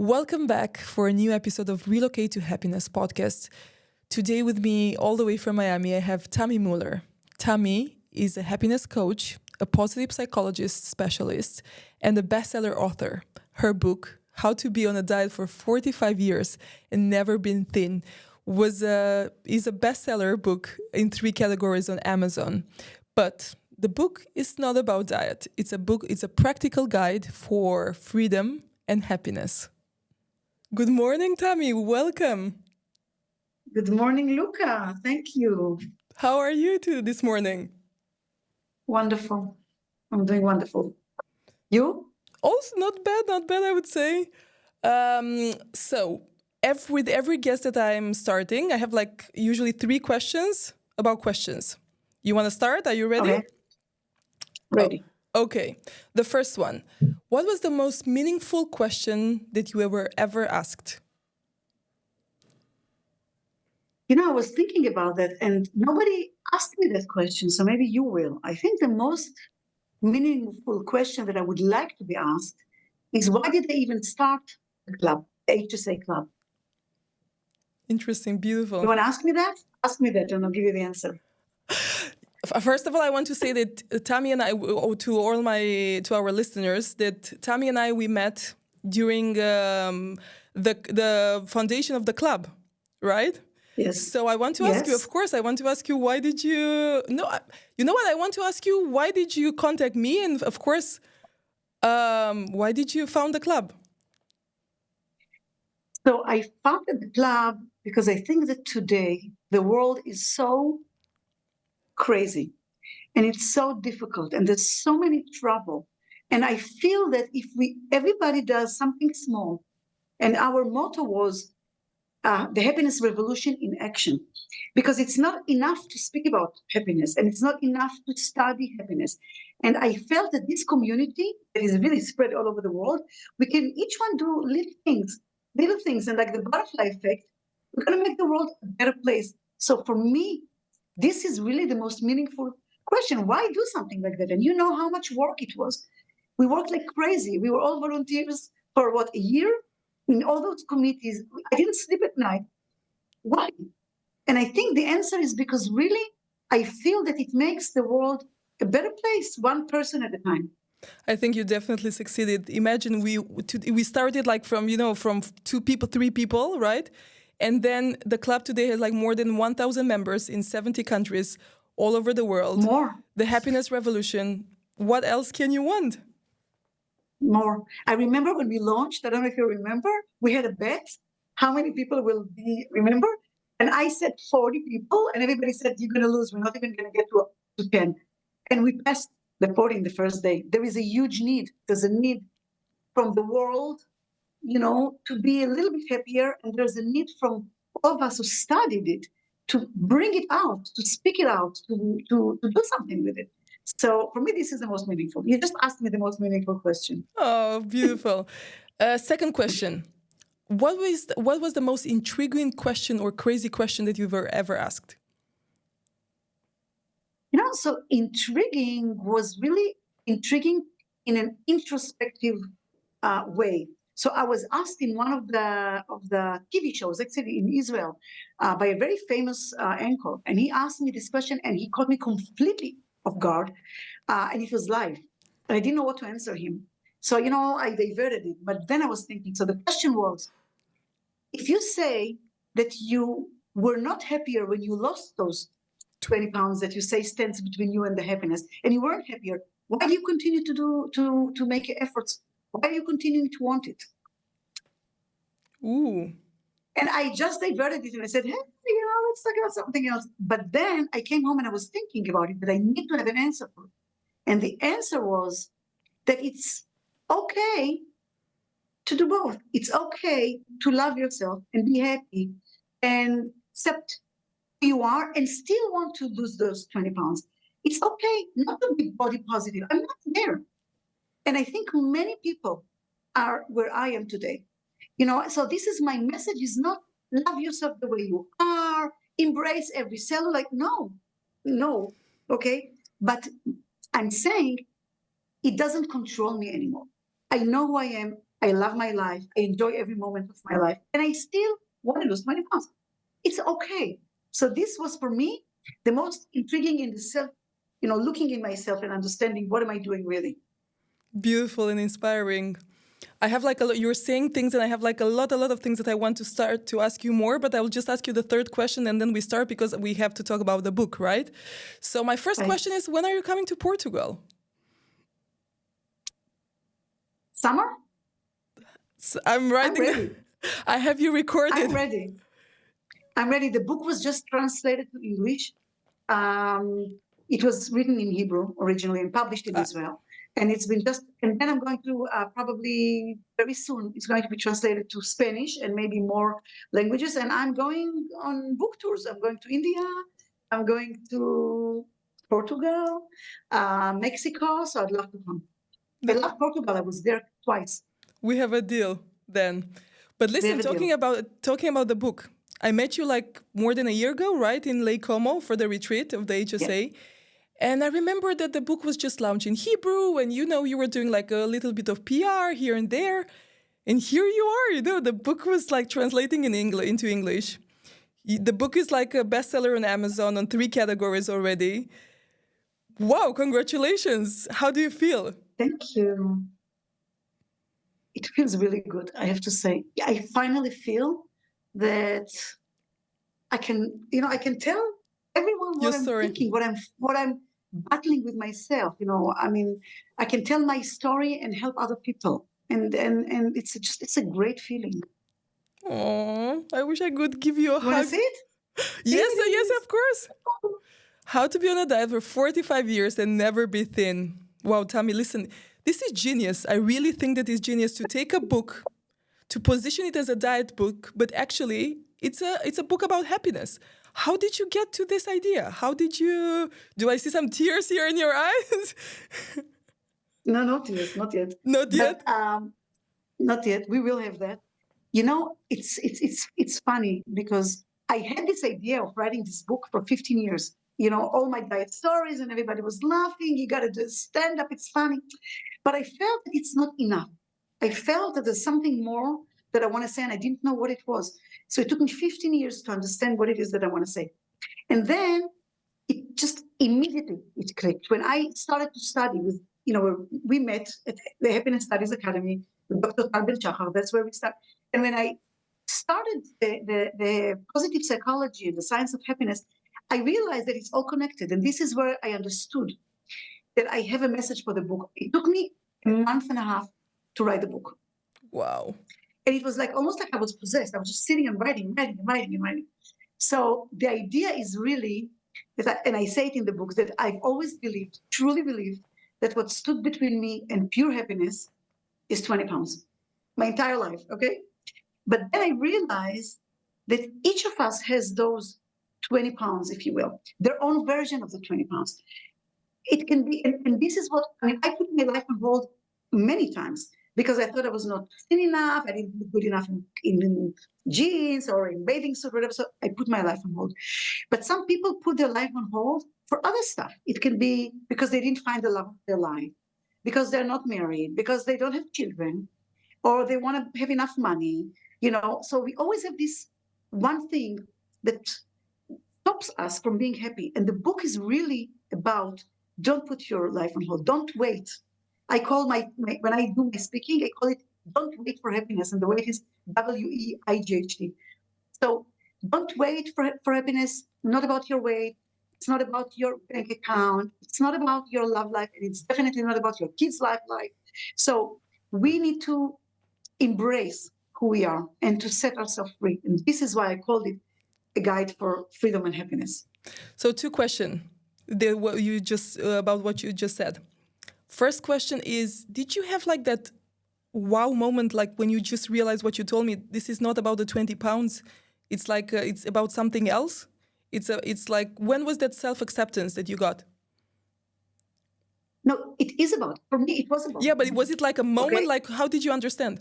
Welcome back for a new episode of Relocate to Happiness podcast. Today with me, all the way from Miami, I have Tami Muller. Tami is a happiness coach, a positive psychologist specialist, and a bestseller author. Her book, How to Be on a Diet for 45 Years and Never Been Thin, is a bestseller book in 3 categories on Amazon. But the book is not about diet. It's a practical guide for freedom and happiness. Good morning, Tami. Welcome. Good morning, Luca. Thank you. How are you this morning? Wonderful. I'm doing wonderful. You? Also not bad, I would say. So with every guest that I'm starting, I have usually 3 questions about questions. You want to start? Are you ready? Okay. Ready. Oh, okay. The first one. What was the most meaningful question that you were ever asked? I was thinking about that and nobody asked me that question, so maybe you will. I think the most meaningful question that I would like to be asked is why did they even start the club, the HSA club? Interesting, beautiful. You want to ask me that? Ask me that and I'll give you the answer. First of all, I want to say that Tami and I, to our listeners, that Tami and I, we met during the foundation of the club, right? Yes. So I want to ask you, of course, why did you, you know what? I want to ask you, why did you contact me? And of course, why did you found the club? So I founded the club because I think that today the world is so crazy and it's so difficult and there's so many trouble. And I feel that if everybody does something small, and our motto was the happiness revolution in action, because it's not enough to speak about happiness and it's not enough to study happiness. And I felt that this community that is really spread all over the world, we can each one do little things, and like the butterfly effect, we're going to make the world a better place. So for me, this is really the most meaningful question. Why do something like that? And you know how much work it was. We worked like crazy. We were all volunteers for a year in all those committees. I didn't sleep at night. Why? And I think the answer is because really, I feel that it makes the world a better place, one person at a time. I think you definitely succeeded. Imagine we started from 2 people, 3 people, right? And then the club today has more than 1,000 members in 70 countries all over the world. More. The happiness revolution. What else can you want? More. I remember when we launched, I don't know if you remember, we had a bet. How many people will be, remember? And I said 40 people, and everybody said, you're going to lose. We're not even going to get to 10. And we passed the 40 in the first day. There is a huge need. There's a need from the world, to be a little bit happier. And there's a need from all of us who studied it to bring it out, to speak it out, to do something with it. So for me, this is the most meaningful. You just asked me the most meaningful question. Oh, beautiful. Second question. What was the most intriguing question or crazy question that you've ever asked? So intriguing was really intriguing in an introspective way. So I was asked in one of the TV shows, actually in Israel, by a very famous anchor, and he asked me this question, and he caught me completely off guard, and it was live, and I didn't know what to answer him. So I diverted it, but then I was thinking. So the question was, if you say that you were not happier when you lost those 20 pounds that you say stands between you and the happiness, and you weren't happier, why do you continue to make efforts? Why are you continuing to want it? Ooh. And I just diverted it and I said, hey, let's talk about something else. But then I came home and I was thinking about it, but I need to have an answer for it. And the answer was that it's okay to do both. It's okay to love yourself and be happy and accept who you are and still want to lose those 20 pounds. It's okay not to be body positive. I'm not there. And I think many people are where I am today. So this is my message, is not love yourself the way you are, embrace every cell. No, okay? But I'm saying it doesn't control me anymore. I know who I am. I love my life. I enjoy every moment of my life. And I still want to lose 20 pounds. It's okay. So this was for me the most intriguing in the self, looking in myself and understanding what am I doing really. Beautiful and inspiring. I have like you're saying things, and I have like a lot of things that I want to start to ask you more, but I will just ask you the third question and then we start because we have to talk about the book, right? So my first question is, when are you coming to Portugal? Summer? So I'm writing. I'm ready. I have you recorded. I'm ready. The book was just translated to English. It was written in Hebrew originally and published in Israel. And it's been and then I'm going to probably very soon, it's going to be translated to Spanish and maybe more languages. And I'm going on book tours. I'm going to India. I'm going to Portugal, Mexico. So I'd love to come. I love Portugal. I was there twice. We have a deal then. But listen, talking about the book, I met you like more than a year ago, right? In Lake Como for the retreat of the HSA. Yes. And I remember that the book was just launched in Hebrew and, you were doing like a little bit of PR here and there. And here you are, the book was like translating into English. The book is like a bestseller on Amazon on 3 categories already. Wow, congratulations. How do you feel? Thank you. It feels really good, I have to say. I finally feel that I can tell everyone what I'm thinking, what I'm battling with myself. I can tell my story and help other people, and it's a great feeling. Oh, I wish I could give you a hug. Want to see it? Yes, of course. How to be on a diet for 45 years and never be thin. Wow, Tami, listen, this is genius. I really think that it's genius to take a book, to position it as a diet book, but actually it's a book about happiness. How did you get to this idea? Do I see some tears here in your eyes? No, no tears, not yet. Not yet? But, not yet. We will have that. It's funny because I had this idea of writing this book for 15 years. All my diet stories and everybody was laughing. You got to do stand up. It's funny. But I felt that it's not enough. I felt that there's something more that I want to say, and I didn't know what it was. So it took me 15 years to understand what it is that I want to say. And then it just immediately it clicked. When I started to study with, we met at the Happiness Studies Academy with Dr. Tal. That's where we started. And when I started the positive psychology and the science of happiness, I realized that it's all connected. And this is where I understood that I have a message for the book. It took me a month and a half to write the book. Wow. And it was almost like I was possessed. I was just sitting and writing. So the idea is really, and I say it in the book, that I've always believed, truly believed, that what stood between me and pure happiness is 20 pounds. My entire life, okay? But then I realized that each of us has those 20 pounds, if you will, their own version of the 20 pounds. It can be, and this is what, I put my life on hold many times because I thought I was not thin enough, I didn't look good enough in jeans or in bathing suit, whatever, so I put my life on hold. But some people put their life on hold for other stuff. It can be because they didn't find the love of their life, because they're not married, because they don't have children, or they want to have enough money, So we always have this one thing that stops us from being happy. And the book is really about, don't put your life on hold. Don't wait. I call when I do my speaking, I call it, don't wait for happiness. And the wait is WEIGHT. So don't wait for happiness, not about your weight. It's not about your bank account. It's not about your love life. And it's definitely not about your kids' life. So we need to embrace who we are and to set ourselves free. And this is why I called it a guide for freedom and happiness. So 2 questions about what you just said. First question is, did you have that wow moment, when you just realized what you told me, this is not about the 20 pounds, it's it's about something else? It's when was that self-acceptance that you got? No, it is about, for me, it was about. Yeah, but was it a moment? Okay. How did you understand?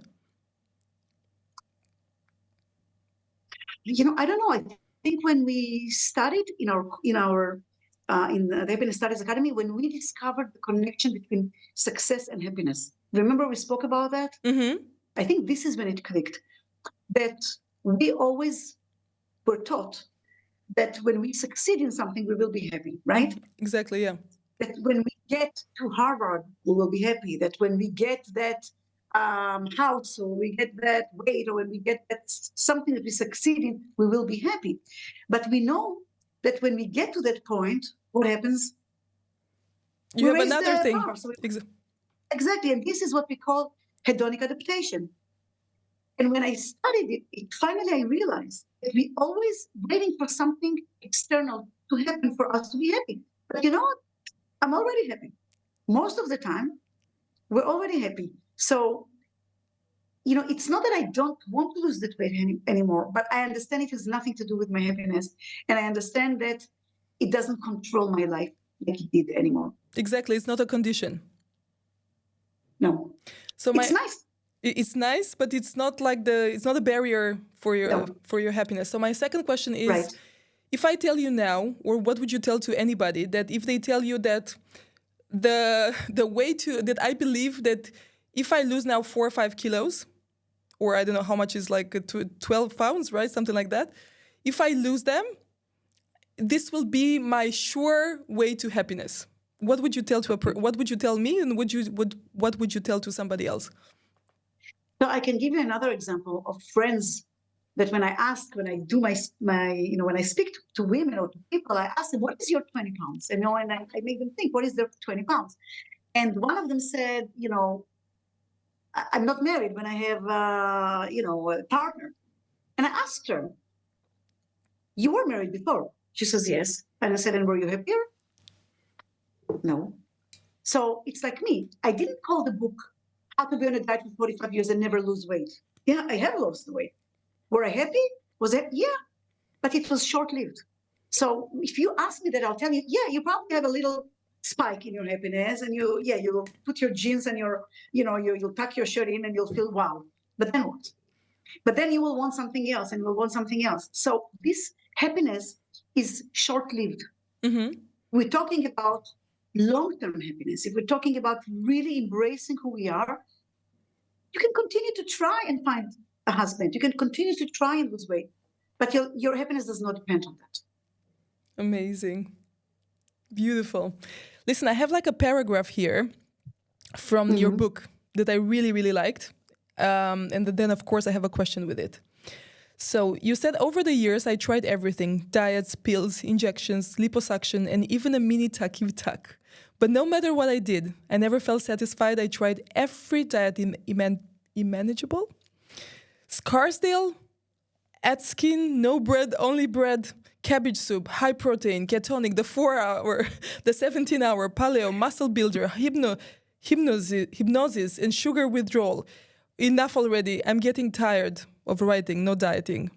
I don't know. I think when we studied in the Happiness Studies Academy, when we discovered the connection between success and happiness. Remember we spoke about that? Mm-hmm. I think this is when it clicked, that we always were taught that when we succeed in something, we will be happy, right? Exactly, yeah. That when we get to Harvard, we will be happy. That when we get that house, or we get that weight, or when we get that something that we succeed in, we will be happy. But we know that when we get to that point, what happens? You have another thing. Bar. So exactly, and this is what we call hedonic adaptation. And when I studied it, finally I realized that we always waiting for something external to happen for us to be happy. But you know what? I'm already happy. Most of the time, we're already happy. So, it's not that I don't want to lose that weight anymore, but I understand it has nothing to do with my happiness. And I understand that it doesn't control my life like it did anymore. Exactly. It's not a condition. No. So it's nice. It's nice, but it's not like it's not a barrier for your happiness. So my second question is, right. If I tell you now, or what would you tell to anybody that if they tell you that the way that I believe that if I lose now 4 or 5 kilos, or I don't know how much is like 12 pounds, right? Something like that. If I lose them, this will be my sure way to happiness. What would you tell to what would you tell me, and what would you tell to somebody else? So I can give you another example of friends that when I do my when I speak to women or to people, I ask them, what is your 20 pounds? And I make them think, what is their 20 pounds? And one of them said, I'm not married when I have, a partner. And I asked her, you were married before? She says, yes. And I said, and were you happier? No. So it's like me. I didn't call the book How to Be on a Diet for 45 Years and Never Lose Weight. Yeah, I have lost the weight. Were I happy? Was it? Yeah, but it was short-lived. So if you ask me that, I'll tell you, yeah, you probably have a little spike in your happiness, and you'll put your jeans and you'll tuck your shirt in and you'll feel wow. But then what? But then you will want something else, and you will want something else. So this happiness is short-lived. Mm-hmm. We're talking about long-term happiness. If we're talking about really embracing who we are, you can continue to try and find a husband. You can continue to try and lose weight, but your happiness does not depend on that. Amazing. Beautiful. Listen, I have like a paragraph here from your book that I really, really liked. And then, of course, I have a question with it. So you said, over the years, I tried everything: diets, pills, injections, liposuction, and even a mini tuck. But no matter what I did, I never felt satisfied. I tried every diet imaginable. Scarsdale, Atkins, no bread, only bread, cabbage soup, high protein, ketonic, the 4-hour, the 17-hour, paleo, muscle builder, hypnosis, and sugar withdrawal. Enough already. I'm getting tired of writing, no dieting.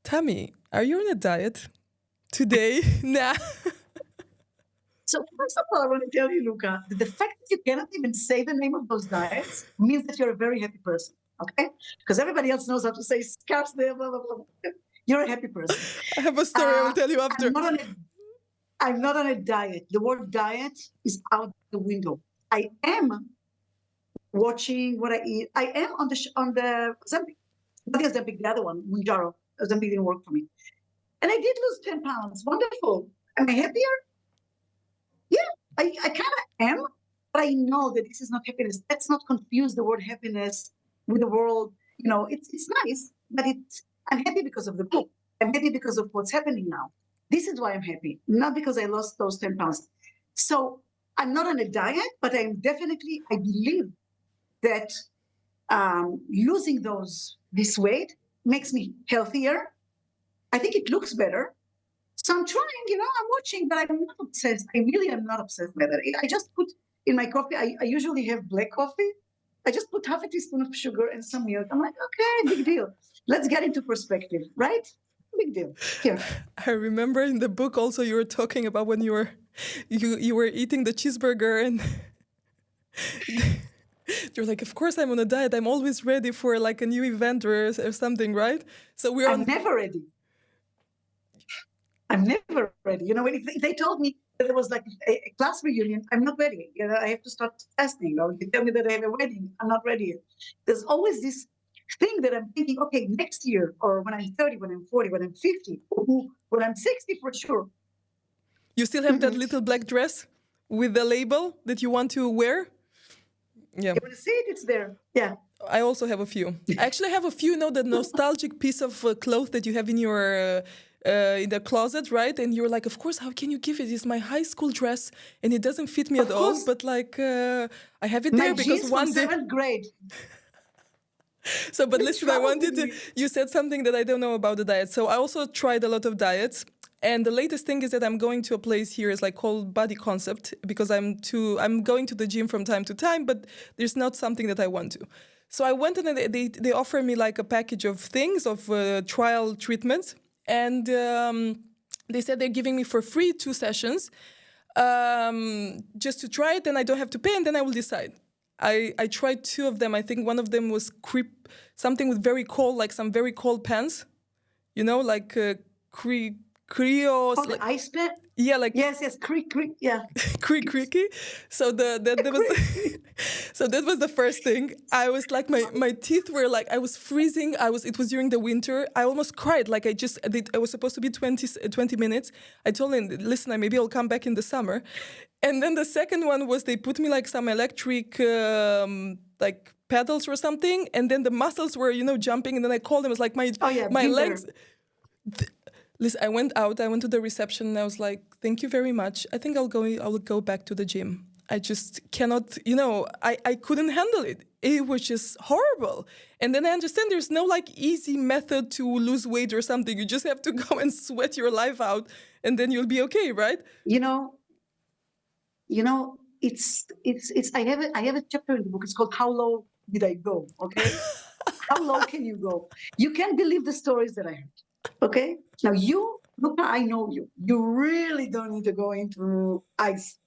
Tami, are you on a diet today? Nah. So first of all, I want to tell you, Luca, that the fact that you cannot even say the name of those diets means that you're a very happy person, okay? Because everybody else knows how to say Scarsdale, blah, blah, blah. You're a happy person. I have a story I will tell you after. I'm not on a diet. The word diet is out the window. I am watching what I eat. I am on the Ozempic. Not the Ozempic, the other one, Mounjaro. Ozempic didn't work for me. And I did lose 10 pounds. Wonderful. Am I happier? Yeah, I kind of am, but I know that this is not happiness. Let's not confuse the word happiness with the world. It's nice, but I'm happy because of the book. I'm happy because of what's happening now. This is why I'm happy, not because I lost those 10 pounds. So I'm not on a diet, but I believe that losing this weight makes me healthier. I think it looks better. So I'm trying, I'm watching, but I'm not obsessed. I really am not obsessed with it. I just put in my coffee, I usually have black coffee. I just put half a teaspoon of sugar and some milk. I'm like, okay, big deal. Let's get into perspective, right? Big deal. Here. I remember in the book also you were talking about when you were eating the cheeseburger, and you're like, of course I'm on a diet. I'm always ready for like a new event or something, right? So I'm never ready. I'm never ready. If they told me there was like a class reunion. I'm not ready. I have to start testing. Or you tell me that I have a wedding. I'm not ready yet. There's always this thing that I'm thinking, okay, next year, or when I'm 30, when I'm 40, when I'm 50, when I'm 60 for sure. You still have that little black dress with the label that you want to wear? Yeah. You want to see it? It's there. Yeah. I also have a few. I actually have a few, the nostalgic piece of clothes that you have in your in the closet, right? And you're like, of course, how can you give it? It's my high school dress and it doesn't fit me at all. But like, I have it there because one day. 7th grade. So, but listen, I wanted to, you said something that I don't know about the diet. So I also tried a lot of diets. And the latest thing is that I'm going to a place here is like called Body Concept because I'm going to the gym from time to time, but there's not something that I want to. So I went and they offer me like a package of things, of trial treatments. And they said they're giving me for free 2 sessions just to try it. And I don't have to pay and then I will decide. I tried 2 of them. I think one of them was something with very cold, like some very cold pants, like Creo. Oh, the ice pack? Yeah, like yes, yeah. Creaky. So that was the first thing. I was like my teeth were like I was freezing. It was during the winter. I almost cried. Like I was supposed to be 20 minutes. I told him, listen, maybe I'll come back in the summer. And then the second one was they put me like some electric like pedals or something, and then the muscles were jumping, and then I called them. It was like my legs. Listen, I went to the reception and I was like, thank you very much. I think I will go back to the gym. I just cannot, I couldn't handle it. It was just horrible. And then I understand there's no like easy method to lose weight or something. You just have to go and sweat your life out and then you'll be okay, right? It's I have a chapter in the book. It's called How Low Did I Go? Okay. How low can you go? You can't believe the stories that I heard. Okay. Now Luca, I know you. You really don't need to go into ice.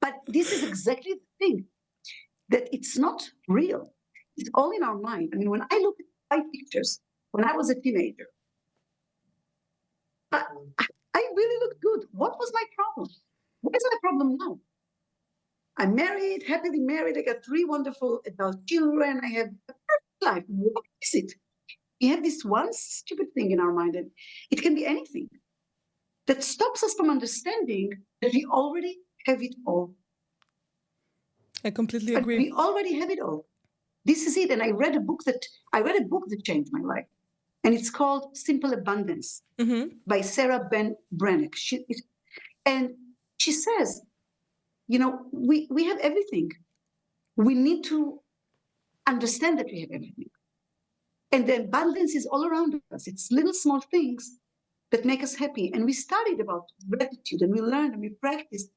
But this is exactly the thing, that it's not real. It's all in our mind. I mean, when I look at my pictures, when I was a teenager, I really looked good. What was my problem? What is my problem now? I'm married, happily married. I got 3 wonderful adult children. I have a perfect life. What is it? We have this one stupid thing in our mind, and it can be anything that stops us from understanding that we already have it all. I completely agree. We already have it all. This is it. And I read a book that changed my life, and it's called Simple Abundance by Sarah Brannick. And she says, we have everything. We need to understand that we have everything. And the abundance is all around us. It's little small things that make us happy. And we studied about gratitude and we learned and we practiced.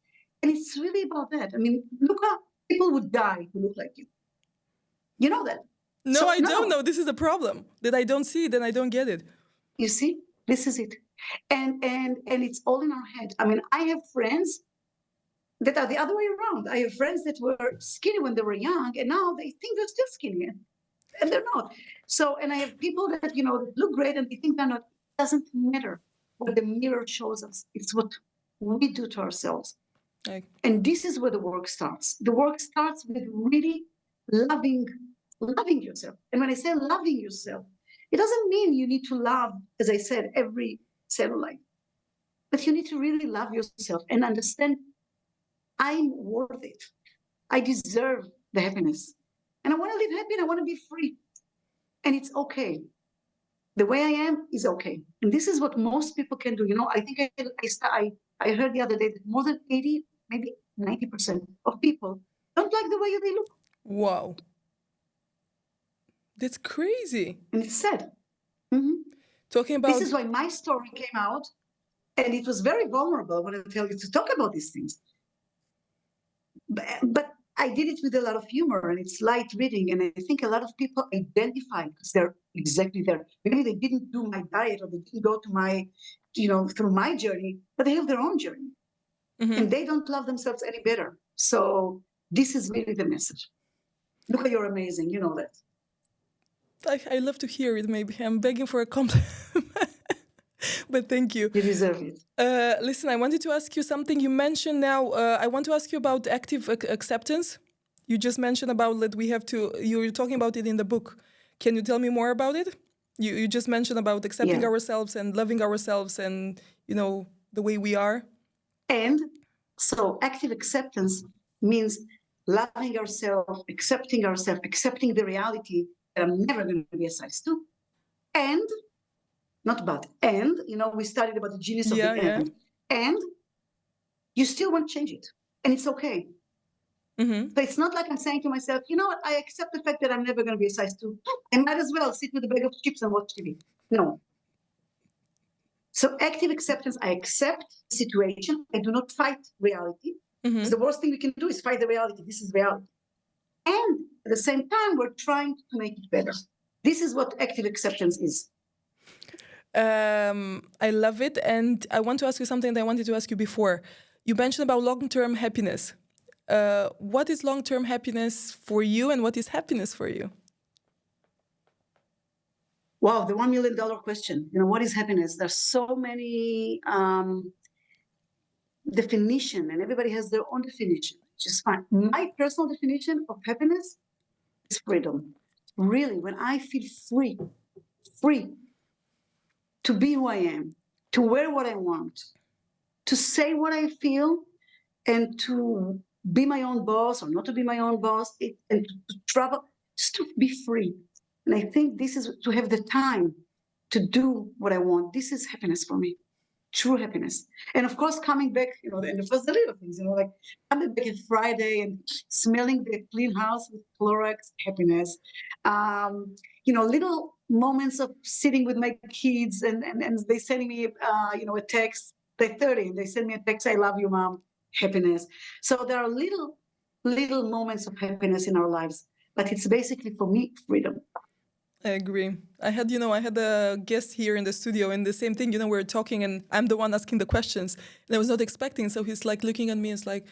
And it's really about that. I mean, look how people would die who look like you. You know that? No, I don't know. This is the problem, that I don't see it and I don't get it. You see, this is it. And it's all in our head. I mean, I have friends that are the other way around. I have friends that were skinny when they were young, and now they think they're still skinny. And they're not. So, and I have people that, that look great and they think they're not. It doesn't matter what the mirror shows us. It's what we do to ourselves. Okay. And this is where the work starts. The work starts with really loving yourself. And when I say loving yourself, it doesn't mean you need to love, as I said, every cellulite. But you need to really love yourself and understand, I'm worth it. I deserve the happiness. And I want to live happy and I want to be free. And it's okay. The way I am is okay. And this is what most people can do. I think I heard the other day that more than 80, maybe 90% of people don't like the way they look. Wow. That's crazy. And it's sad. Mm-hmm. Talking about... This is why my story came out. And it was very vulnerable when I tell you to talk about these things. But I did it with a lot of humor, and it's light reading. And I think a lot of people identify because they're exactly there. Maybe they didn't do my diet or they didn't go to my, through my journey, but they have their own journey. Mm-hmm. And they don't love themselves any better. So this is really the message. Look, you're amazing. You know that. I love to hear it, maybe. I'm begging for a compliment. But thank you. You deserve it. Listen, I wanted to ask you something. You mentioned now, I want to ask you about active acceptance. You just mentioned about that we have to, you were talking about it in the book. Can you tell me more about it? You just mentioned about accepting ourselves and loving ourselves and, you know, the way we are. And so active acceptance means loving ourselves, accepting the reality that I'm never going to be a size 2. And, not but, and, you know, we studied about the genius of the end. And you still want to change it. And it's okay. Mm-hmm. So it's not like I'm saying to myself, you know what, I accept the fact that I'm never going to be a size 2. I might as well sit with a bag of chips and watch TV. No. So active acceptance, I accept the situation. I do not fight reality. Because the worst thing we can do is fight the reality. This is reality. And at the same time, we're trying to make it better. This is what active acceptance is. I love it. And I want to ask you something that I wanted to ask you before. You mentioned about long-term happiness. What is long-term happiness for you and what is happiness for you? Wow, the $1 million question. You know, what is happiness? There's so many definition, and everybody has their own definition, which is fine. My personal definition of happiness is freedom. Really, when I feel free to be who I am, to wear what I want, to say what I feel, and to be my own boss or not to be my own boss, and to travel, just to be free. And I think this is to have the time to do what I want. This is happiness for me, true happiness. And of course, coming back, you know, and the first the little things, you know, like coming back on Friday and smelling the clean house with Clorox, happiness. You know, little moments of sitting with my kids and they sending me, you know, a text. They're 30 and they send me a text, I love you, Mom, happiness. So there are little moments of happiness in our lives, but it's basically for me, freedom. I agree. I had a guest here in the studio and the same thing, you know, we're talking and I'm the one asking the questions and I was not expecting. So he's like looking at me and it's like,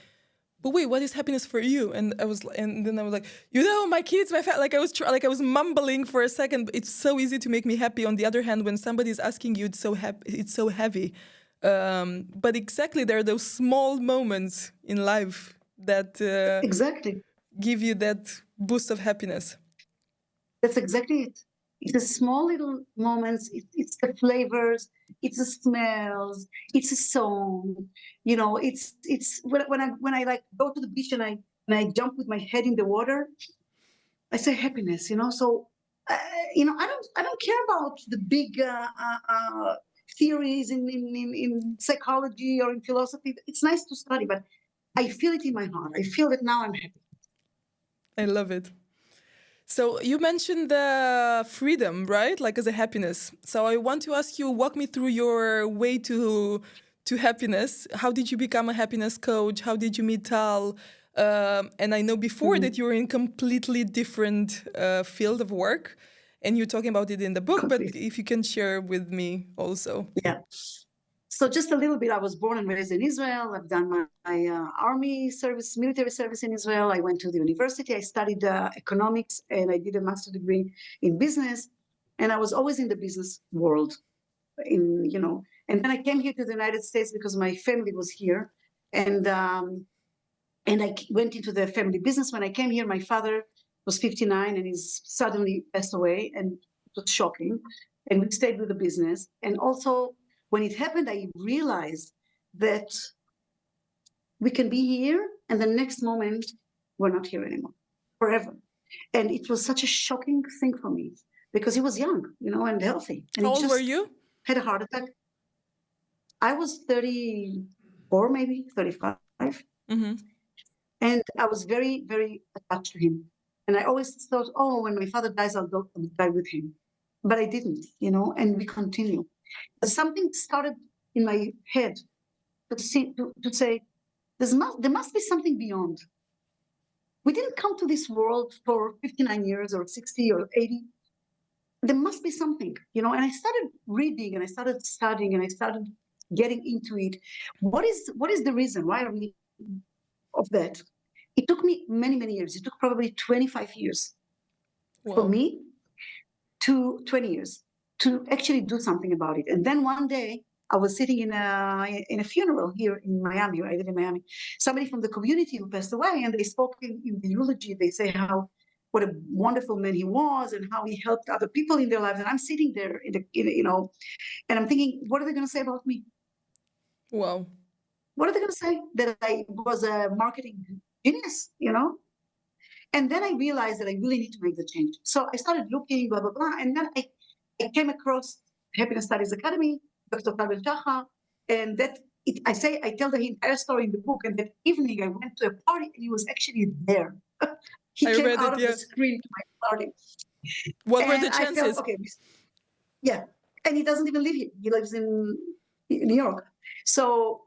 but wait, what is happiness for you? And then I was like, you know, my kids, like I was mumbling for a second. It's so easy to make me happy. On the other hand, when somebody's asking you, it's so heavy. But exactly, there are those small moments in life that exactly give you that boost of happiness. That's exactly it. It's the small little moments. It's the flavors. It's the smells. It's a song. You know, it's when I like go to the beach and I jump with my head in the water. I say happiness. You know, so you know, I don't care about the big theories in psychology or in philosophy. It's nice to study, but I feel it in my heart. I feel that now I'm happy. I love it. So you mentioned the freedom, right? Like as a happiness. So I want to ask you, walk me through your way to happiness. How did you become a happiness coach? How did you meet Tal? And I know before that you were in completely different field of work, and you're talking about it in the book. But if you can share with me also. Yeah. So just a little bit, I was born and raised in Israel. I've done my army service, military service in Israel. I went to the university. I studied economics and I did a master's degree in business. And I was always in the business world, you know. And then I came here to the United States because my family was here. And I went into the family business. When I came here, my father was 59 and he's suddenly passed away. And it was shocking. And we stayed with the business. And also, when it happened, I realized that we can be here and the next moment we're not here anymore, forever. And it was such a shocking thing for me because he was young, you know, and healthy. And how old were you? Had a heart attack. I was 34, maybe 35. Mm-hmm. And I was very, very attached to him. And I always thought, oh, when my father dies, I'll die with him. But I didn't, you know, and we continue. Something started in my head to say, there must be something beyond. We didn't come to this world for 59 years or 60 or 80. There must be something, you know, and I started reading and I started studying and I started getting into it. What is the reason? Why are we of that? It took me many, many years. It took probably 25 years for me to 20 years. to actually do something about it. And then one day I was sitting in a funeral here in Miami, right? In Miami, somebody from the community who passed away, and they spoke in the eulogy. They say how what a wonderful man he was and how he helped other people in their lives. And I'm sitting there and I'm thinking, what are they going to say about me? Wow. What are they going to say? That I was a marketing genius, And then I realized that I really need to make the change. So I started looking, blah, blah, blah. And then I came across Happiness Studies Academy, Dr. Pavel Chacha, and I tell the entire story in the book. And that evening I went to a party and he was actually there. He I came read out it, of yeah. the screen to my party. What were And the I felt, chances? okay, yeah. And he doesn't even live here. He lives in New York. So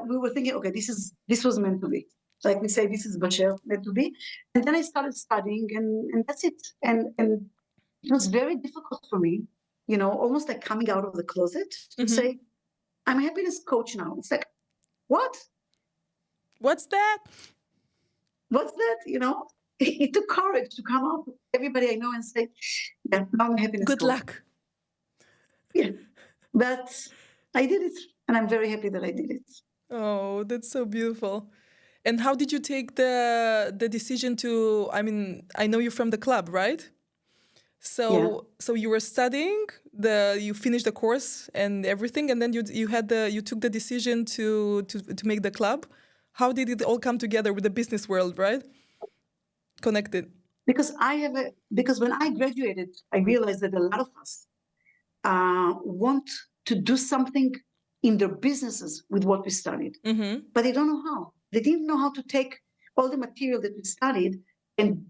we were thinking, okay, this was meant to be. Like we say, this is Basher meant to be. And then I started studying, and that's it. And it was very difficult for me, almost like coming out of the closet to say, I'm a happiness coach now. It's like, what? What's that? What's that? It took courage to come up, everybody I know, and say, yeah, now I'm a happiness Good coach. luck. Yeah, but I did it, and I'm very happy that I did it. Oh, that's so beautiful. And how did you take the decision to, I know you're from the club, right? So you were studying, you finished the course and everything, and then you took the decision to make the club. How did it all come together with the business world, right? Connected. Because when I graduated, I realized that a lot of us want to do something in their businesses with what we studied, but they don't know how. They didn't know how to take all the material that we studied and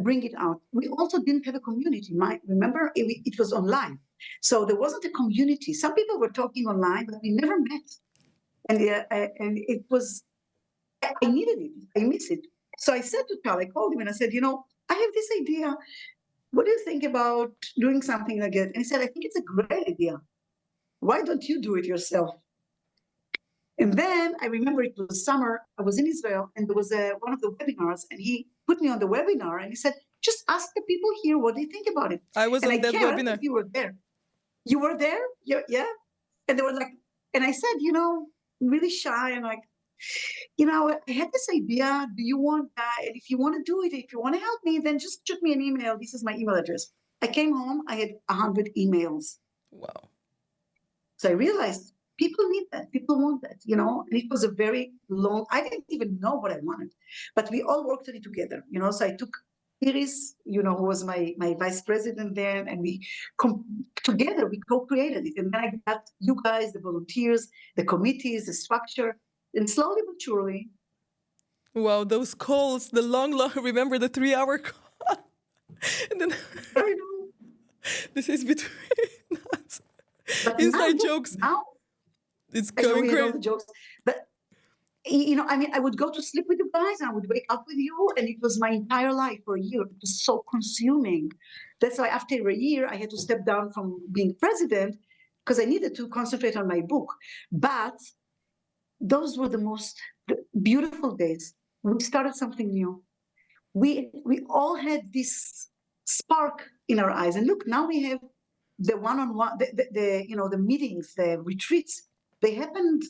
bring it out. We also didn't have a community. Remember, it was online, so there wasn't a community. Some people were talking online, but we never met, and it was. I needed it. I miss it. So I said to Tal, I called him and I said, I have this idea. What do you think about doing something like that? And he said, I think it's a great idea. Why don't you do it yourself? And then I remember it was summer. I was in Israel and there was one of the webinars and he put me on the webinar and he said, just ask the people here what they think about it. I was and on that I don't know webinar. if you were there. You were there? Yeah. And they were like, and I said, really shy and like, I had this idea. Do you want that? And if you want to do it, if you want to help me, then just shoot me an email. This is my email address. I came home. I had 100 emails. Wow. So I realized people need that. People want that, and it was a very long, I didn't even know what I wanted, but we all worked on it together, So I took Iris, who was my vice president then, and together we co-created it. And then I got you guys, the volunteers, the committees, the structure, and slowly but surely. Wow, those calls, the long, remember the 3-hour call? And then I know. This is between us. But Inside jokes. Now it's going great. great. The jokes. But I would go to sleep with you guys and I would wake up with you, and it was my entire life for a year. It was so consuming. That's why after a year, I had to step down from being president because I needed to concentrate on my book. But those were the most beautiful days. We started something new. We all had this spark in our eyes. And look, now we have the one-on-one, the meetings, the retreats. They happened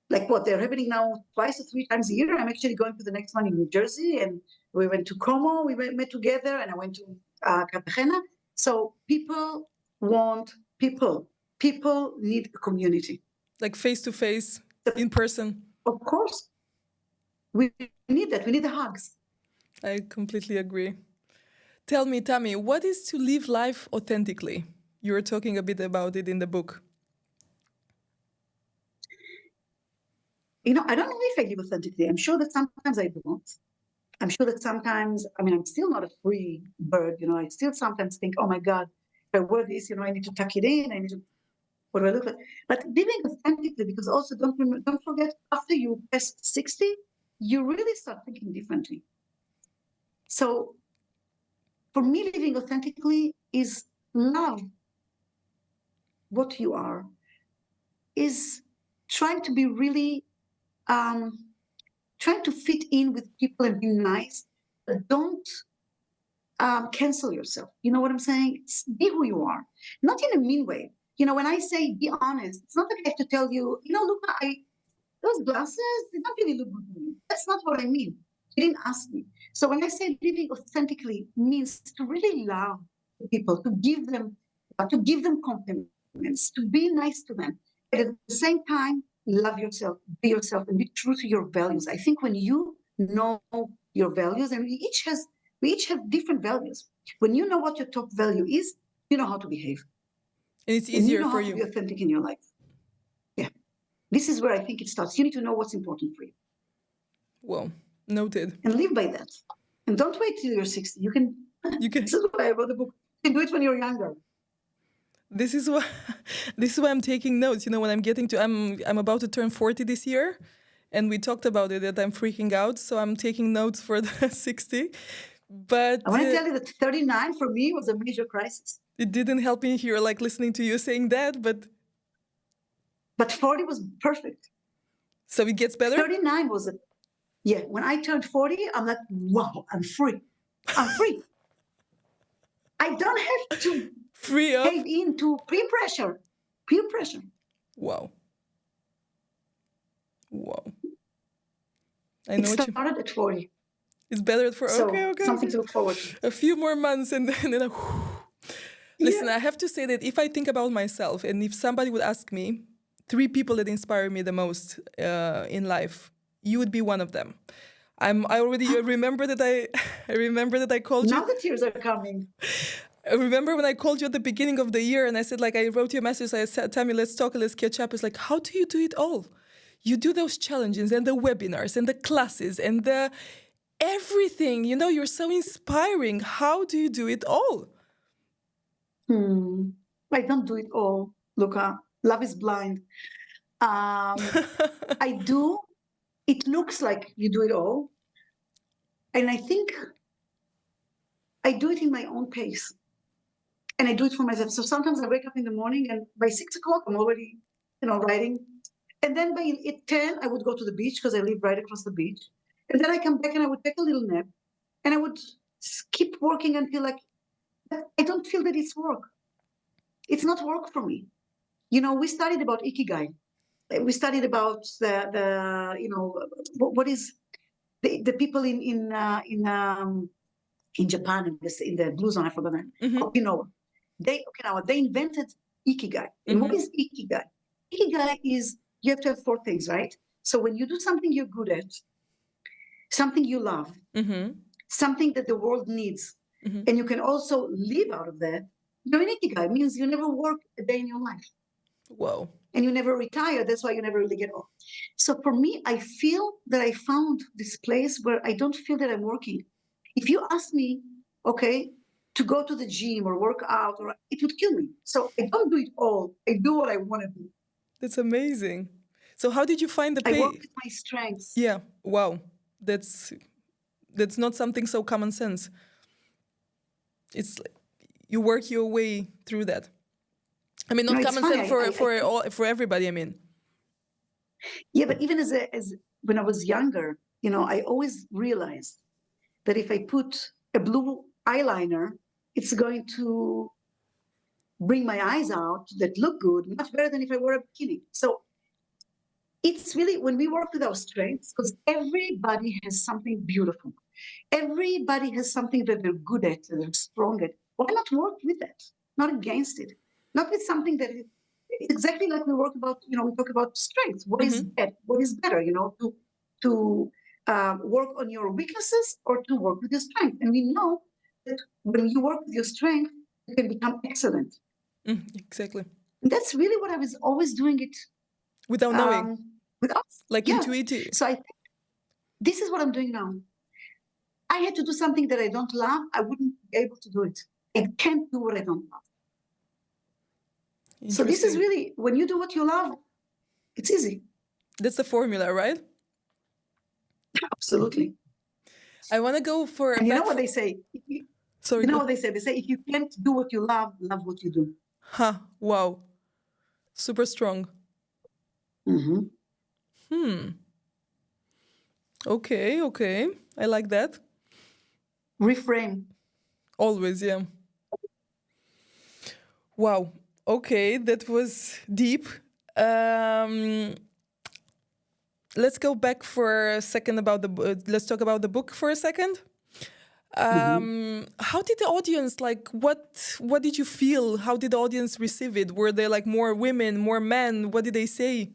like what? They're happening now twice or 3 times a year. I'm actually going to the next one in New Jersey, and we went to Como. We met together, and I went to Cartagena. So people want people. People need a community. Like face-to-face, in person. Of course. We need that. We need the hugs. I completely agree. Tell me, Tami, what is to live life authentically? You were talking a bit about it in the book. I don't know if I live authentically. I'm sure that sometimes I don't. I'm sure that sometimes, I'm still not a free bird. I still sometimes think, oh my God, if I wear this, I need to tuck it in. I need to, what do I look like? But living authentically, because also don't forget, after you pass 60, you really start thinking differently. So for me, living authentically is love what you are, is trying to be really, trying to fit in with people and be nice, but don't cancel yourself. You know what I'm saying? Be who you are, not in a mean way. When I say be honest, it's not like I have to tell you, look, those glasses, they don't really look good to me. That's not what I mean. You didn't ask me. So when I say living authentically means to really love people, to give them compliments, to be nice to them. But at the same time, love yourself, and be true to your values. I think when you know your values, and we each have different values. When you know what your top value is, you know how to behave. And it's And you easier know for how to be you. authentic in your life. Yeah. This is where I think it starts. You need to know what's important for you. Well, noted. And live by that. And don't wait till you're 60. You can. This is why I wrote the book. You can do it when you're younger. This is why I'm taking notes. When I'm about to turn 40 this year, and we talked about it that I'm freaking out, so I'm taking notes for the 60. But I want to tell you that 39 for me was a major crisis. It didn't help me here, like listening to you saying that, but 40 was perfect. So it gets better? 39 was it. Yeah, when I turned 40, I'm like, wow, I'm free. I'm free. I don't have to free up cave into peer pressure. Wow. I know it started at 40. It's better at 40. So okay. Something to look forward to. A few more months and then Listen, I have to say that if I think about myself and if somebody would ask me 3 people that inspire me the most in life, you would be one of them. I remember that I called you. Now the tears are coming. I remember when I called you at the beginning of the year and I said, I wrote you a message. I said, Tami, let's talk, let's catch up. It's like, how do you do it all? You do those challenges and the webinars and the classes and the everything. You're so inspiring. How do you do it all? I don't do it all, Luca. Love is blind. I do. It looks like you do it all. And I think I do it in my own pace. And I do it for myself. So sometimes I wake up in the morning and by 6 o'clock, I'm already, writing. And then by 10, I would go to the beach because I live right across the beach. And then I come back and I would take a little nap. And I would keep working until I don't feel that it's work. It's not work for me. We studied about Ikigai. We studied about what is the people in Japan in the blue zone. I forgot that. Okinawa. They invented Ikigai. And what is Ikigai? Ikigai is you have to have 4 things, right? So when you do something you're good at, something you love, something that the world needs, and you can also live out of that, you're in Ikigai. It means you never work a day in your life. Whoa. And you never retire. That's why you never really get old. So for me, I feel that I found this place where I don't feel that I'm working. If you ask me, to go to the gym or work out, it would kill me. So I don't do it all. I do what I want to do. That's amazing. So how did you find the pace? I work with my strengths. Yeah. Wow. That's not something so common sense. It's like you work your way through that. I mean, not common sense for everybody. I mean. Yeah, but even as when I was younger, I always realized that if I put a blue eyeliner, it's going to bring my eyes out that look good, much better than if I wore a bikini. So it's really when we work with our strengths, because everybody has something beautiful. Everybody has something that they're good at, that they're strong at. Why not work with that? Not against it. Not with something that is exactly like we work about, we talk about strengths. What is that? What is better, to work on your weaknesses or to work with your strength? And we know that when you work with your strength, you can become excellent. Exactly. And that's really what I was always doing it. Without knowing. Intuitive. So I think this is what I'm doing now. I had to do something that I don't love. I wouldn't be able to do it. I can't do what I don't love. So this is really, when you do what you love, it's easy. That's the formula, right? Absolutely. I want to go for... And you know what they say? Sorry. You know what they say? They say, if you can't do what you love what you do. Wow. Super strong. Okay. I like that. Reframe. Always, yeah. Wow. Okay, that was deep. Let's go back for a second about let's talk about the book for a second. How did the audience what did you feel? How did the audience receive it? Were there like more women, more men? What did they say?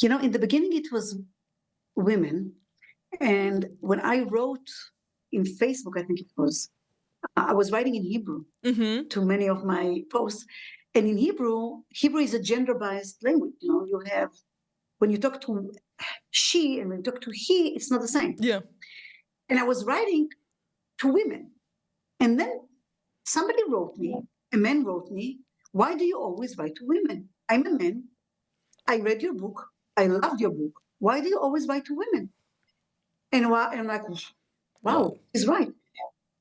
In the beginning, it was women. And when I wrote in Facebook, I think it was, I was writing in Hebrew to many of my posts. And in Hebrew is a gender-biased language. You have, when you talk to she and when you talk to he, it's not the same. Yeah. And I was writing to women. And then somebody wrote me, a man wrote me, why do you always write to women? I'm a man. I read your book. I loved your book. Why do you always write to women? And I'm like, wow, he's right.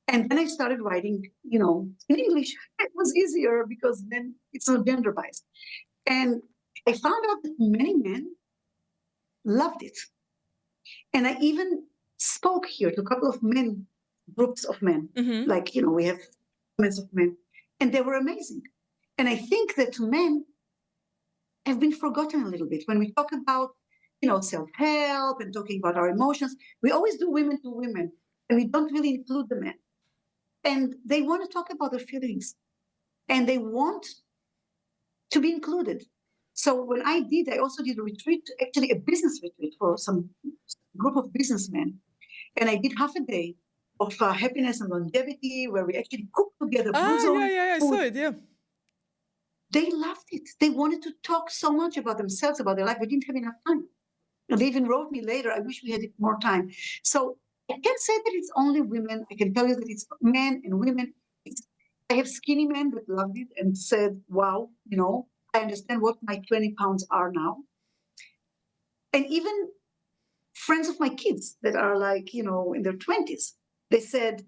And then I started writing, in English. It was easier because then it's not gender biased. And I found out that many men loved it. And I even spoke here to a couple of men, groups of men, like, we have groups of men, and they were amazing. And I think that men have been forgotten a little bit. When we talk about, self-help and talking about our emotions, we always do women to women, and we don't really include the men. And they want to talk about their feelings, and they want to be included. So when I also did a retreat, actually a business retreat for some group of businessmen. And I did half a day of happiness and longevity, where we actually cooked together. I saw it, yeah. They loved it. They wanted to talk so much about themselves, about their life. We didn't have enough time. And they even wrote me later, I wish we had more time. So I can't say that it's only women. I can tell you that it's men and women. I have skinny men that loved it and said, wow, I understand what my 20 pounds are now. And even friends of my kids that are like, in their 20s, they said,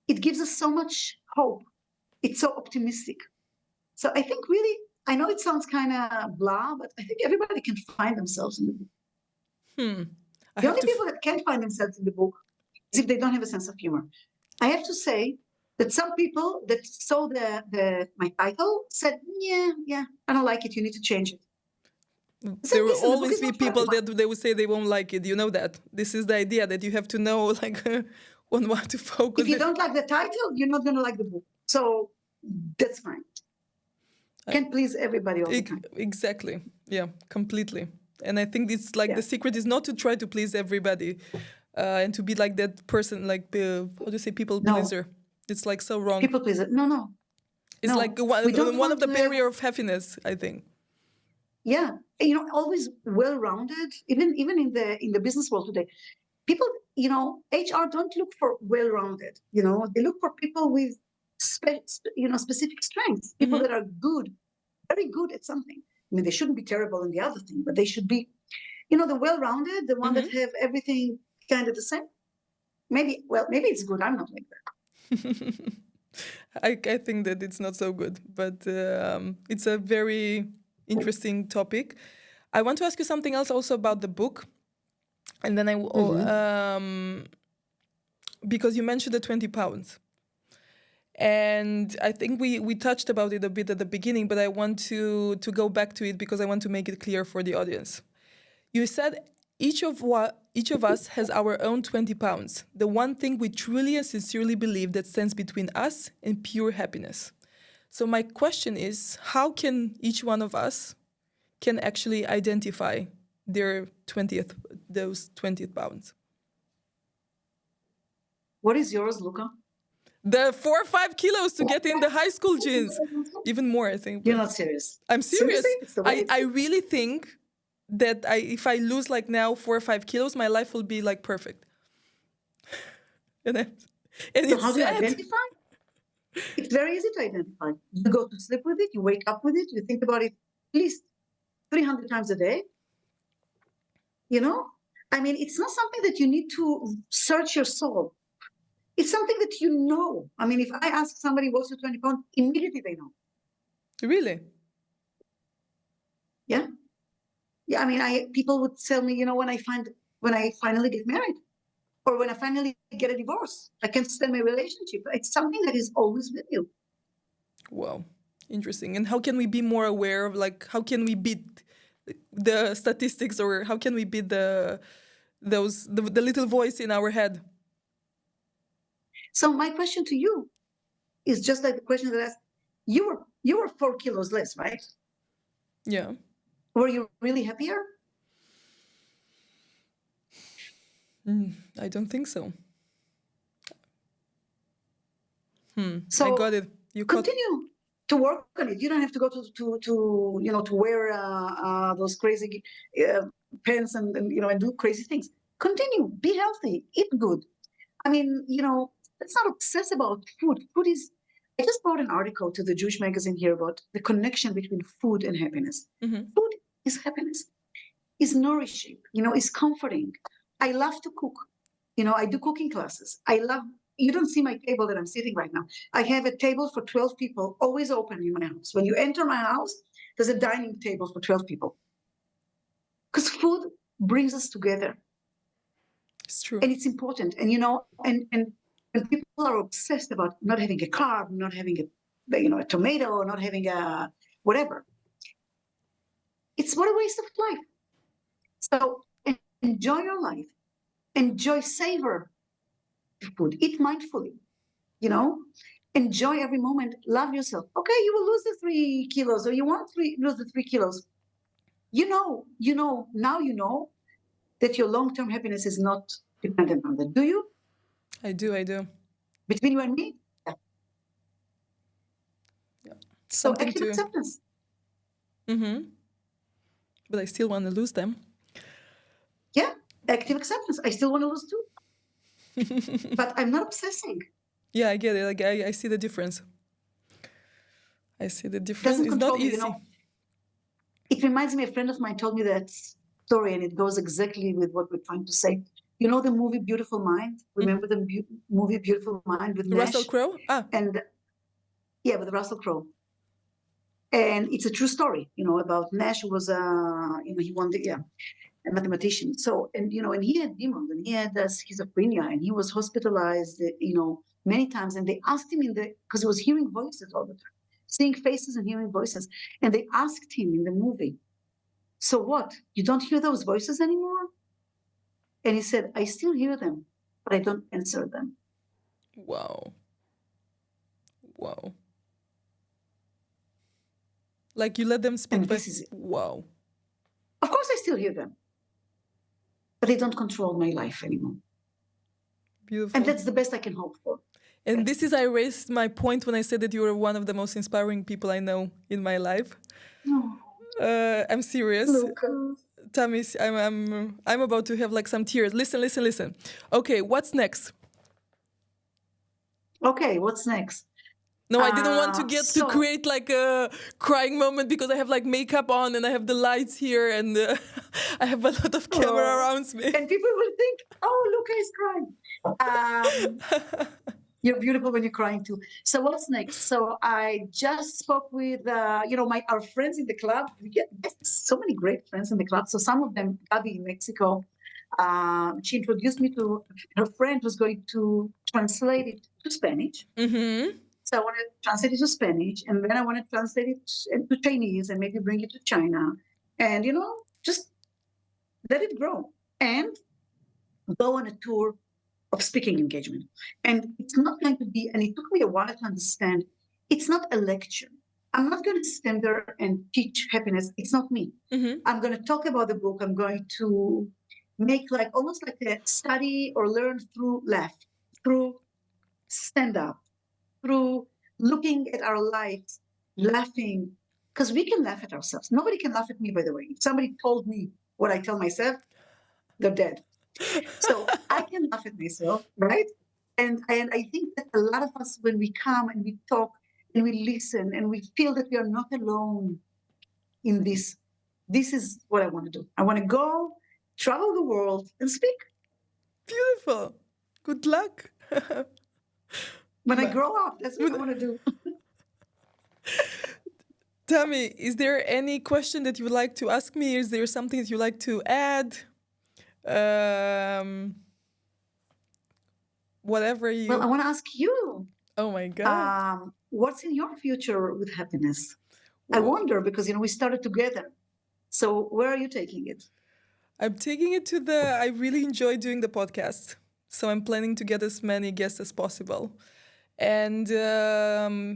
it gives us so much hope. It's so optimistic. So I think really, I know it sounds kind of blah, but I think everybody can find themselves in the book. The only people that can't find themselves in the book is if they don't have a sense of humor. I have to say that some people that saw my title said, yeah, I don't like it. You need to change it. There will always be people that they will say they won't like it. You know that. This is the idea that you have to know, like, on what to focus. If you don't like the title, you're not going to like the book. So that's fine. Can't please everybody all the time. Exactly. Yeah, completely. And I think it's like the secret is not to try to please everybody and to be like that person, like, how do you say, people pleaser? It's like so wrong. People pleaser. No. It's like one of the barrier of happiness, I think. Yeah. Always well-rounded, even in the business world today. People, HR don't look for well-rounded, they look for people with specific strengths, people that are good, very good at something. I mean, they shouldn't be terrible in the other thing, but they should be, the well-rounded, the one that have everything kind of the same. Maybe it's good. I'm not like that. I think that it's not so good, but it's a very interesting topic. I want to ask you something else also about the book. And then I will, because you mentioned the 20 pounds. And I think we touched about it a bit at the beginning, but I want to go back to it because I want to make it clear for the audience. You said each of us has our own 20 pounds, the one thing we truly and sincerely believe that stands between us and pure happiness. So my question is, how can each one of us can actually identify those 20 pounds? What is yours, Luca? The 4 or 5 kilos to get in the high school jeans. Even more, I think. You're not serious. I'm serious. I really think that if I lose like now 4 or 5 kilos, my life will be like perfect. So how do you identify? It's very easy to identify. You go to sleep with it, you wake up with it, you think about it at least 300 times a day. I mean, it's not something that you need to search your soul. It's something that you know. I mean, if I ask somebody what's your 20 pounds, immediately they know. Really? Yeah. Yeah. I mean, people would tell me, when I finally get married, Or when I finally get a divorce, I can't stand my relationship. It's something that is always with you. Wow, interesting. And how can we be more aware of, like, how can we beat the statistics, or how can we beat the little voice in our head? So my question to you is just like the question that I asked. You were 4 kilos less, right? Yeah. Were you really happier? I don't think so. So I got it. You caught. continue to work on it. You don't have to go to wear those crazy pants and do crazy things. Continue, be healthy, eat good. I mean, let's not obsess about food. Food is. I just brought an article to the Jewish magazine here about the connection between food and happiness. Food is happiness, is nourishing, is comforting. I love to cook. I do cooking classes. You don't see my table that I'm sitting right now. I have a table for 12 people, always open in my house. When you enter my house, there's a dining table for 12 people. Because food brings us together. It's true. And it's important. And, and when people are obsessed about not having a carb, not having a tomato, not having a whatever, it's what a waste of life. So enjoy your life. Enjoy, savor food, eat mindfully, enjoy every moment, love yourself. Okay, you will lose the 3 kilos, or you want to lose the 3 kilos. Now you know that your long-term happiness is not dependent on that. Do you? I do. Between you and me? Yeah. So active acceptance. But I still want to lose them. Yeah, active acceptance. I still want to lose too. But I'm not obsessing. Yeah, I get it. Like, I see the difference. It's not me, easy. It reminds me, a friend of mine told me that story, and it goes exactly with what we're trying to say. You know the movie Beautiful Mind? Remember the movie Beautiful Mind with Russell Nash? Crowe? And yeah, with Russell Crowe. And it's a true story, about Nash, who was he won a mathematician. So, and he had demons, and he had schizophrenia, and he was hospitalized, many times. And they asked him because he was hearing voices all the time, seeing faces and hearing voices. And they asked him in the movie, so what? You don't hear those voices anymore? And he said, I still hear them, but I don't answer them. Wow. Like, you let them speak, but wow. Of course I still hear them, but they don't control my life anymore. Beautiful. And that's the best I can hope for. And this is, I raised my point when I said that you are one of the most inspiring people I know in my life. Oh. I'm serious. Lucas. Tami, I'm about to have like some tears. Listen. Okay, what's next? Okay, what's next? No, I didn't want to to create like a crying moment, because I have like makeup on and I have the lights here, and I have a lot of camera around me. And people will think, oh, Luca is crying. You're beautiful when you're crying too. So what's next? So I just spoke with, our friends in the club. We get so many great friends in the club. So some of them, Gabi in Mexico, she introduced me to her friend who's going to translate it to Spanish. So I want to translate it to Spanish, and then I want to translate it to Chinese, and maybe bring it to China, and just let it grow and go on a tour of speaking engagement. And it's not going to be, and it took me a while to understand, it's not a lecture. I'm not going to stand there and teach happiness. It's not me. I'm going to talk about the book. I'm going to make almost like a study or learn through laugh, through stand up, through looking at our lives, laughing, because we can laugh at ourselves. Nobody can laugh at me, by the way. If somebody told me what I tell myself, they're dead. So I can laugh at myself, right? And I think that a lot of us, when we come and we talk and we listen and we feel that we are not alone in this is what I want to do. I want to go, travel the world, and speak. Beautiful. Good luck. When I grow up, that's what I want to do. Tami, is there any question that you would like to ask me? Is there something that you like to add? Whatever Well, I you. want to ask you, Oh my God. what's in your future with happiness? I Wha- wonder because, we started together. So where are you taking it? I'm taking it to I really enjoy doing the podcast. So I'm planning to get as many guests as possible. And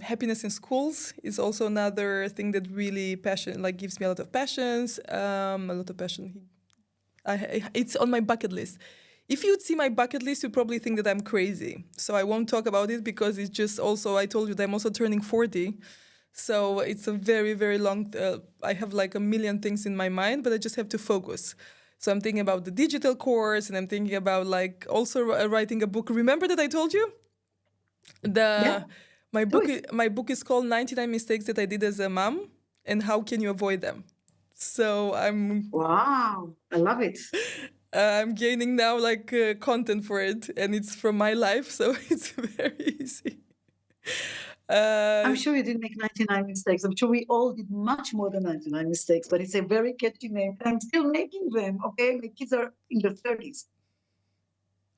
happiness in schools is also another thing that really gives me a lot of passions, a lot of passion. It's on my bucket list. If you'd see my bucket list, you'd probably think that I'm crazy. So I won't talk about it because it's just also, I told you that I'm also turning 40. So it's a very, very long, I have like a million things in my mind, but I just have to focus. So I'm thinking about the digital course and I'm thinking about like also writing a book. Remember that I told you? Yeah, The do it. my book is called 99 Mistakes That I Did as a Mom and How Can You Avoid Them. So Wow, I love it. I'm gaining now content for it, and it's from my life, so it's very easy. I'm Uh, sure you didn't make 99 mistakes. I'm sure we all did much more than 99 mistakes, but it's a very catchy name. And I'm still making them, okay? My kids are in their 30s.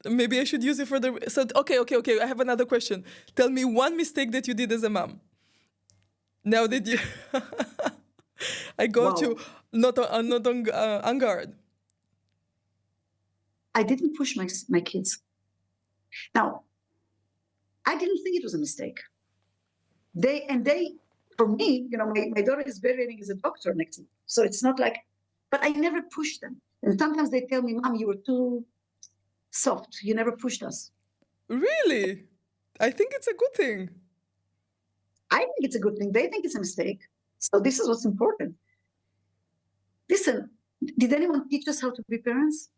Maybe I should use it for the. So okay. I have another question. Tell me one mistake that you did as a mom. Now that you, I got you Wow. not on guard. I didn't push my kids. Now, I didn't think it was a mistake. They, for me, my daughter is graduating as a doctor next year. So it's not like, but I never pushed them. And sometimes they tell me, Mom, you were too soft. You never pushed us. Really, I think it's a good thing. I think it's a good thing. They think it's a mistake. So this is what's important. Listen, did anyone teach us how to be parents?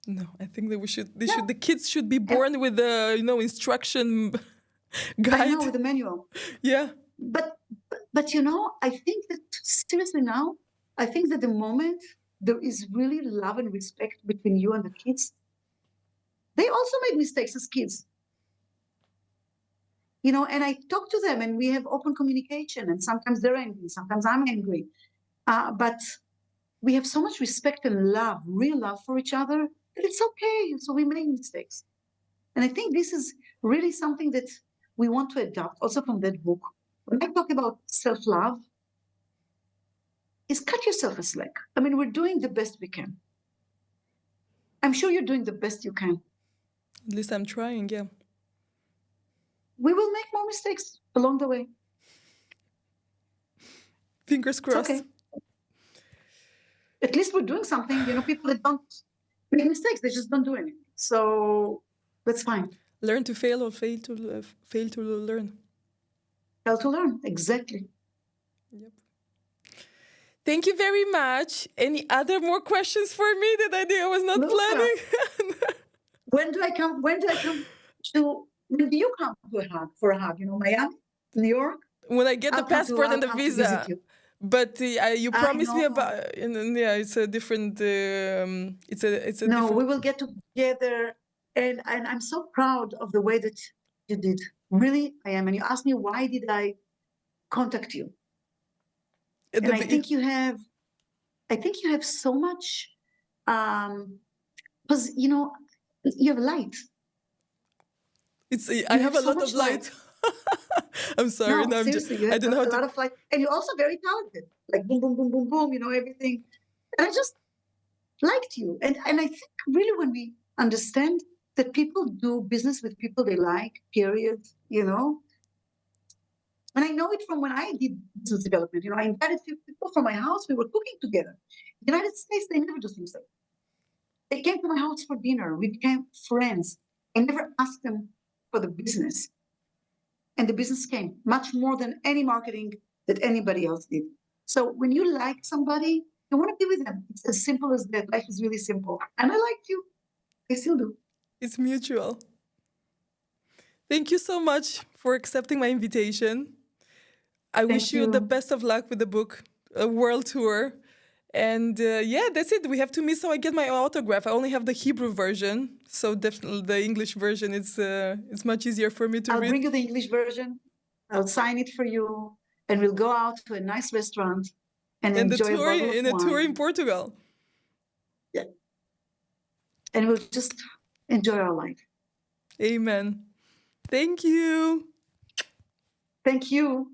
No, I think that we should. No. The kids should be And born with the instruction I know guide. with the manual. Yeah. But I think that seriously now, I think that the moment there is really love and respect between you and the kids, they also make mistakes as kids. And I talk to them and we have open communication, and sometimes they're angry, sometimes I'm angry. But we have so much respect and love, real love for each other, that it's okay. So we make mistakes. And I think this is really something that we want to adopt also from that book. When I talk about self-love, is cut yourself a slack. I mean, we're doing the best we can. I'm sure you're doing the best you can. At least I'm trying. Yeah. We will make more mistakes along the way. Fingers It's crossed. okay. At least we're doing something. People that don't make mistakes, they just don't do anything. So that's fine. Learn to fail or fail to learn. Fail to learn. Exactly. Yep. Thank you very much. Any other more questions for me that I was not planning? When do I come? When do you come to for a hug? Miami, New York? When I get the passport and the visa. But you promised me about, yeah, it's a different. It's a no. different. We will get together, and I'm so proud of the way that you did. Really, I am. And you asked me why did I contact you? And I think you have so much, because you have light. I have a lot of light. I'm sorry. No, seriously, you have a lot of light, and you're also very talented. Like boom, boom, boom, boom, boom. Everything. And I just liked you, and I think really when we understand that people do business with people they like, period. And I know it from when I did business development. I invited people from my house. We were cooking together. In the United States, they never do things like that. They came to my house for dinner. We became friends. I never asked them for the business. And the business came much more than any marketing that anybody else did. So when you like somebody, you want to be with them. It's as simple as that. Life is really simple. And I liked you. I still do. It's mutual. Thank you so much for accepting my invitation. I wish you the best of luck with the book, a world tour. And yeah, that's it. We have to meet so I get my autograph. I only have the Hebrew version, so definitely the English version is it's much easier for me to read. I'll bring you the English version. I'll sign it for you, and we'll go out to a nice restaurant and enjoy a bottle of wine. A tour in Portugal. Yeah, and we'll just enjoy our life. Amen. Thank you. Thank you.